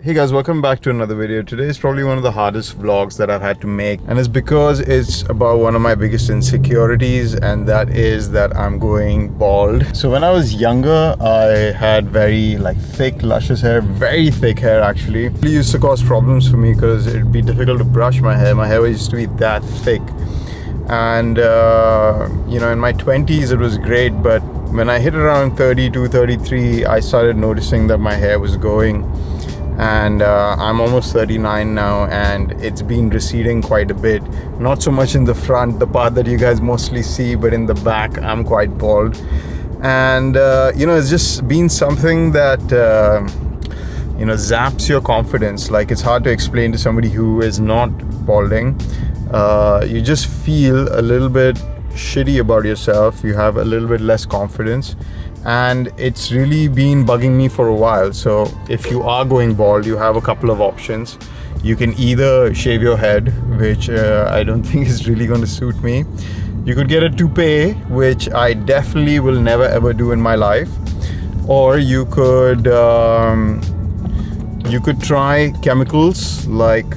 Hey guys, welcome back to another video. Today is probably one of the hardest vlogs that I've had to make, and it's because it's about one of my biggest insecurities, and that is that I'm going bald. So when I was younger, I had very thick, luscious hair, very thick hair actually. It used to cause problems for me because it'd be difficult to brush my hair. My hair used to be that thick, and in my 20s it was great, but when I hit around 32, 33, I started noticing that my hair was going. And I'm almost 39 now, and it's been receding quite a bit. Not so much in the front, the part that you guys mostly see, but in the back I'm quite bald. And it's just been something that zaps your confidence. Like, it's hard to explain to somebody who is not balding. You just feel a little bit shitty about yourself. You have a little bit less confidence, and it's really been bugging me for a while. So if you are going bald, you have a couple of options. You can either shave your head, which I don't think is really going to suit me. You could get a toupee, which I definitely will never ever do in my life. Or you could try chemicals like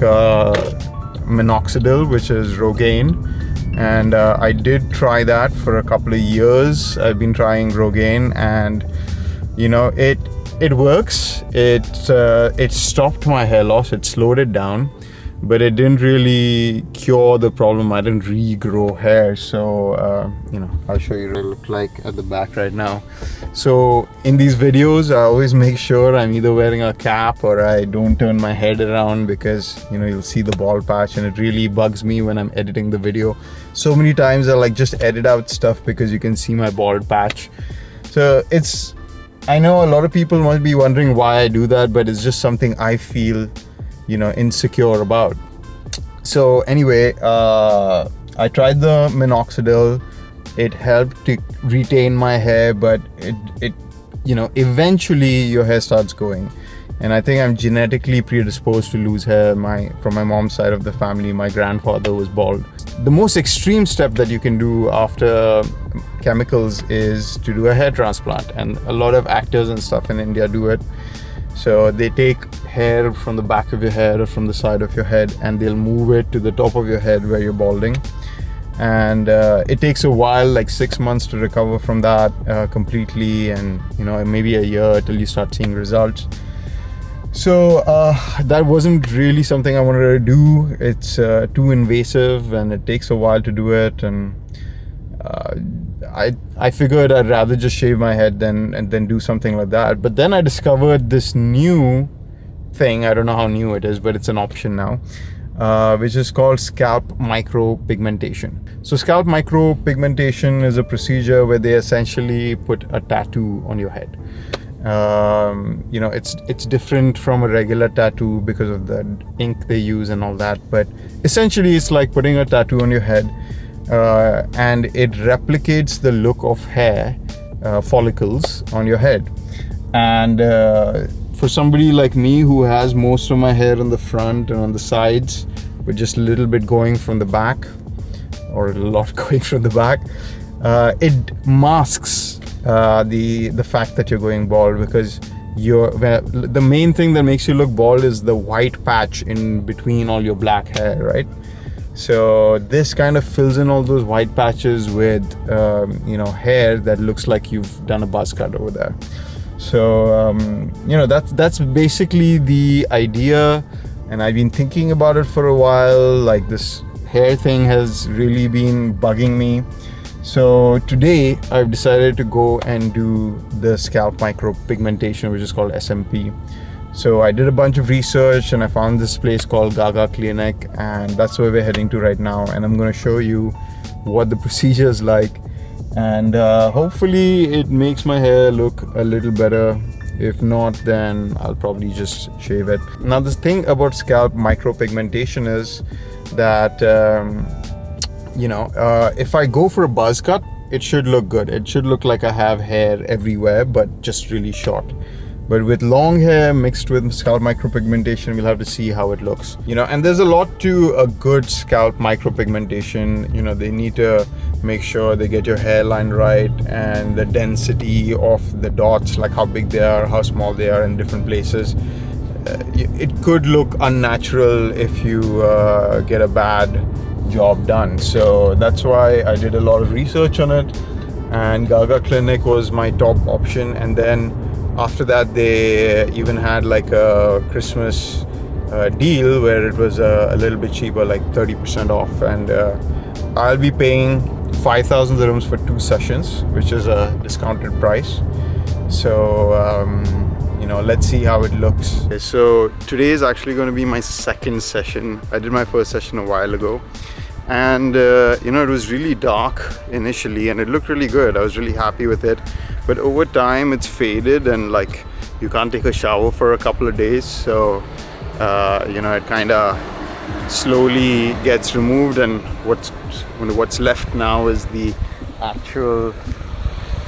minoxidil, which is Rogaine. And I did try that for a couple of years. I've been trying Rogaine, and it works. It stopped my hair loss. It slowed it down, but it didn't really cure the problem. I didn't regrow hair. So I'll show you what it looked like at the back right now. So in these videos, I always make sure I'm either wearing a cap or I don't turn my head around, because you'll see the bald patch, and it really bugs me when I'm editing the video. So many times I just edit out stuff because you can see my bald patch. So I know a lot of people must be wondering why I do that, but it's just something I feel insecure about. So anyway, I tried the minoxidil. It helped to retain my hair, but it eventually your hair starts going. And I think I'm genetically predisposed to lose hair. From my mom's side of the family, my grandfather was bald. The most extreme step that you can do after chemicals is to do a hair transplant, and a lot of actors and stuff in India do it. So they take hair from the back of your head or from the side of your head, and they'll move it to the top of your head where you're balding. And it takes a while, like 6 months to recover from that completely, and maybe a year till you start seeing results. So that wasn't really something I wanted to do. It's too invasive, and it takes a while to do it, and I figured I'd rather just shave my head and then do something like that. But then I discovered this new thing. I don't know how new it is, but it's an option now, which is called Scalp Micro-pigmentation. So Scalp Micro-pigmentation is a procedure where they essentially put a tattoo on your head. It's different from a regular tattoo because of the ink they use and all that, but essentially it's like putting a tattoo on your head, and it replicates the look of hair follicles on your head. And for somebody like me who has most of my hair on the front and on the sides, with just a little bit going from the back, or a lot going from the back, it masks the fact that you're going bald, because the main thing that makes you look bald is the white patch in between all your black hair, right? So this kind of fills in all those white patches with hair that looks like you've done a buzz cut over there. So that's basically the idea, and I've been thinking about it for a while. Like, this hair thing has really been bugging me. So today I've decided to go and do the scalp micro-pigmentation, which is called SMP. So I did a bunch of research, and I found this place called Gaga Clinic, and that's where we're heading to right now. And I'm going to show you what the procedure is like, and hopefully it makes my hair look a little better. If not, then I'll probably just shave it. Now, the thing about scalp micro-pigmentation is that if I go for a buzz cut, it should look good. It should look like I have hair everywhere, but just really short. But with long hair mixed with scalp micropigmentation, we'll have to see how it looks. And there's a lot to a good scalp micropigmentation. They need to make sure they get your hairline right, and the density of the dots, like how big they are, how small they are in different places. it could look unnatural if you get a bad job done. So that's why I did a lot of research on it, and Gaga Clinic was my top option. And then after that, they even had like a Christmas deal where it was a little bit cheaper, like 30% off, and I'll be paying 5,000 dirhams for 2 sessions, which is a discounted price. So let's see how it looks. So today is actually going to be my second session. I did my first session a while ago, and it was really dark initially and it looked really good. I was really happy with it, but over time it's faded, and like you can't take a shower for a couple of days, so it kind of slowly gets removed, and what's left now is the actual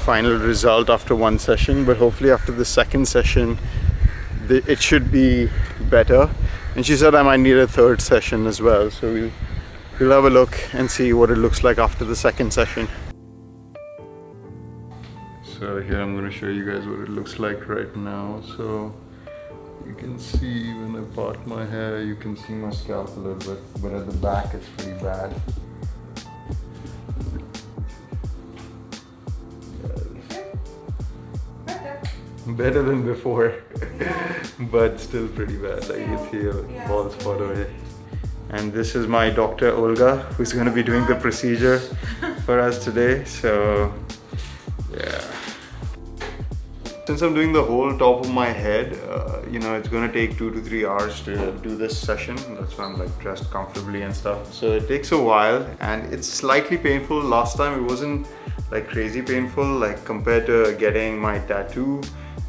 final result after one session. But hopefully after the second session it should be better, and she said I might need a third session as well, so we'll have a look and see what it looks like after the second session. So here I'm going to show you guys what it looks like right now. So you can see when I part my hair, you can see my scalp a little bit, but at the back it's pretty bad. Better than before, but still pretty bad. Like you can see a bald spot away. And this is my doctor Olga, who's going to be doing the procedure for us today. So yeah. Since I'm doing the whole top of my head, it's going to take 2 to 3 hours to do this session. That's why I'm like dressed comfortably and stuff. So it takes a while and it's slightly painful. Last time it wasn't like crazy painful, like compared to getting my tattoo.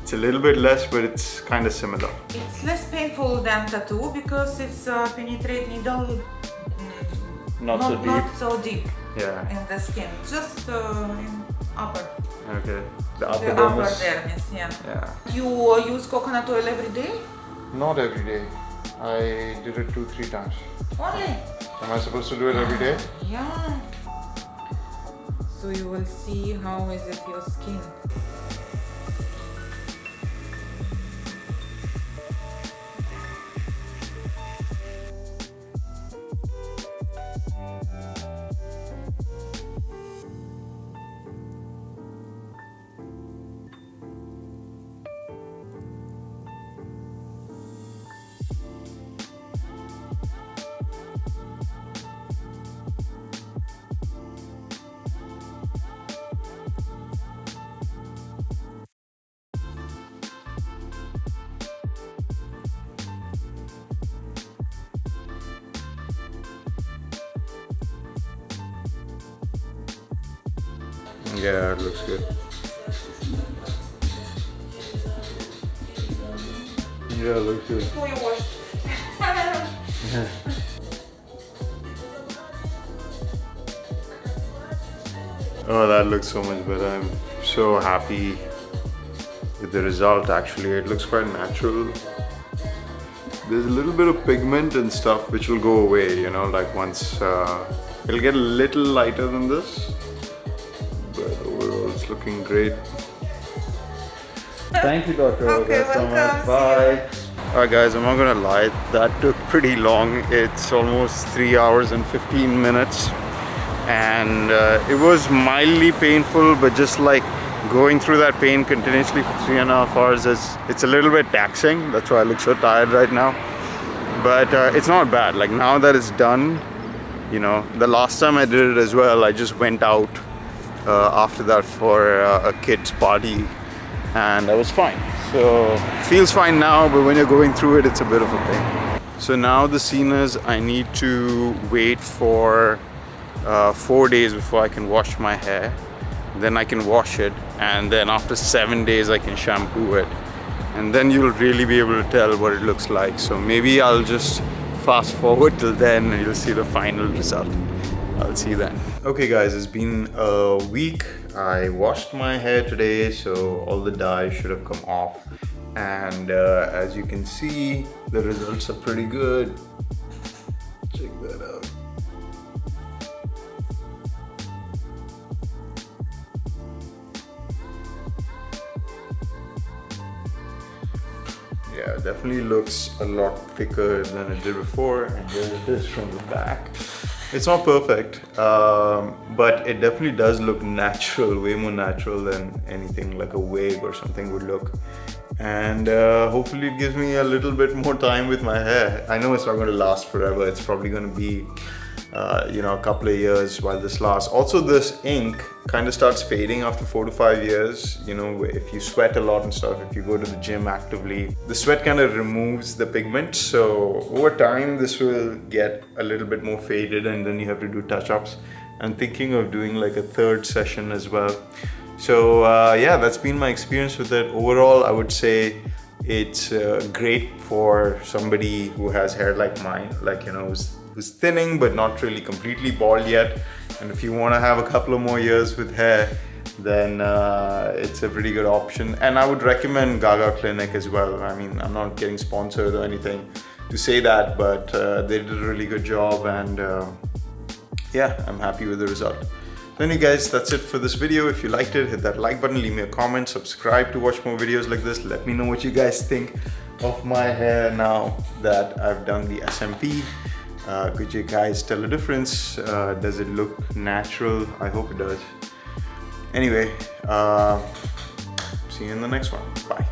It's a little bit less, but it's kind of similar. It's less painful than tattoo because it's a penetrate needle not so deep yeah. in the skin, just in upper. Okay. The upper dermis, yeah. You use coconut oil every day? Not every day. I did it 2-3 times. Only? Am I supposed to do it every day? Yeah. So you will see how is it your skin. Yeah, it looks good. Yeah, it looks good. Before you wash. Oh, that looks so much better. I'm so happy with the result actually. It looks quite natural. There's a little bit of pigment and stuff which will go away, like once it'll get a little lighter than this. But overall it's looking great. Thank you, Dr. Okay, so much. Bye. Alright guys, I'm not gonna lie, that took pretty long. It's almost 3 hours and 15 minutes. And it was mildly painful, but just like going through that pain continuously for 3.5 hours, it's a little bit taxing. That's why I look so tired right now. But it's not bad. Like now that it's done, the last time I did it as well, I just went out after that for a kid's party and I was fine. So it feels fine now, but when you're going through it, it's a bit of a pain. So now the scene is I need to wait for 4 days before I can wash my hair. Then I can wash it, and then after 7 days I can shampoo it, and then you'll really be able to tell what it looks like. So maybe I'll just fast forward till then and you'll see the final result. I'll see you then. Okay guys, it's been a week. I washed my hair today, so all the dye should have come off, and as you can see, the results are pretty good. Check that out. Yeah, definitely looks a lot thicker than it did before. And here it is from the back. It's not perfect, but it definitely does look natural, way more natural than anything like a wig or something would look. And hopefully it gives me a little bit more time with my hair. I know it's not going to last forever. It's probably going to be a couple of years while this lasts. Also, this ink kind of starts fading after 4 to 5 years. If you sweat a lot and stuff, if you go to the gym actively, the sweat kind of removes the pigment. So over time, this will get a little bit more faded, and then you have to do touch-ups. I'm thinking of doing like a 3rd session as well. So yeah, that's been my experience with it. Overall, I would say it's great for somebody who has hair like mine, like who's thinning but not really completely bald yet. And if you want to have a couple of more years with hair, then it's a pretty good option. And I would recommend Gaga Clinic as well. I mean, I'm not getting sponsored or anything to say that, but they did a really good job, and yeah, I'm happy with the result. So anyway guys, that's it for this video. If you liked it, hit that like button, leave me a comment, subscribe to watch more videos like this. Let me know what you guys think of my hair now that I've done the SMP. Could you guys tell a difference? Does it look natural? I hope it does. Anyway, see you in the next one. Bye.